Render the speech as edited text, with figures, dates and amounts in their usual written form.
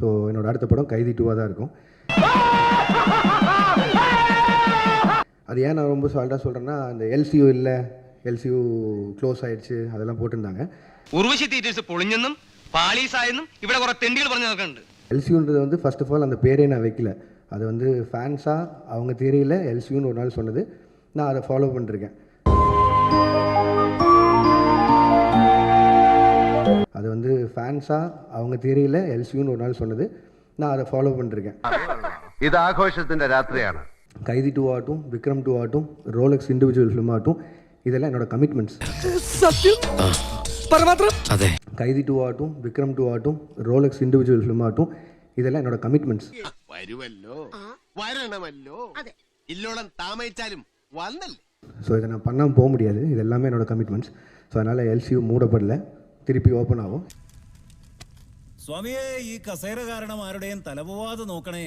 So என்னோட அடுத்த படம் கைதி 2 தான் இருக்கும். அது ஏன் நான் ரொம்ப சால்ட்டாக சொல்கிறேன்னா, அந்த எல்சியூ இல்லை, எல்சியூ க்ளோஸ் ஆயிடுச்சு அதெல்லாம் போட்டிருந்தாங்க. ഉർവശി തിയേറ്റേഴ്സ് പൊളിഞ്ഞെന്നും പാളീസായെന്നും ഇവിടെ കുറെ തെണ്ടികൾ പറഞ്ഞു നടക്കുന്നുണ്ട്. எல்சியூன்றது வந்து ஃபர்ஸ்ட் ஆஃப் ஆல் அந்த பேரே நான் வைக்கல. அது வந்து ஃபேன்ஸாக அவங்க தியரியில் எல்சியூன்னு ஒரு நாள் சொன்னது, நான் அதை ஃபாலோ பண்ணிருக்கேன். அது வந்து ஃபேன்ஸாக அவங்க தியரியில் எல்சியூன்னு ஒரு நாள் சொன்னது, நான் அதை ஃபாலோ பண்ணிருக்கேன். ഇത് ആഘോഷത്തിൻ്റെ രാത്രിയാണ്. கைதி 2 ஆகட்டும், விக்ரம் 2 ஆகட்டும், ரோலக்ஸ் இண்டிவிஜுவல் ஃபிலிம் ஆகட்டும், இதெல்லாம் என்னோட கமிட்மெண்ட்ஸ். கைதி 2 ஆகட்டும், விக்ரம் 2 ஆகட்டும், ரோலக்ஸ் இண்டிவிஜுவல் ஃபிலிம் ஆகட்டும், இதெல்லாம் என்னோட கமிட்மெண்ட்ஸ். വരുമല്ലോ വരണമല്ലോ ഇല്ലോളം താമസിച്ചാലും വന്നല്ലേ. ஸோ இதை நான் பண்ணாமல் போக முடியாது. இது எல்லாமே என்னோட கமிட்மெண்ட்ஸ். ஸோ அதனால் எல்சியூ மூடப்படல, திருப்பி ஓப்பன் ஆகும். സ്വാമിയെ ഈ കസേര കാരണം ആരുടെയും തലപോവാതെ നോക്കണേ.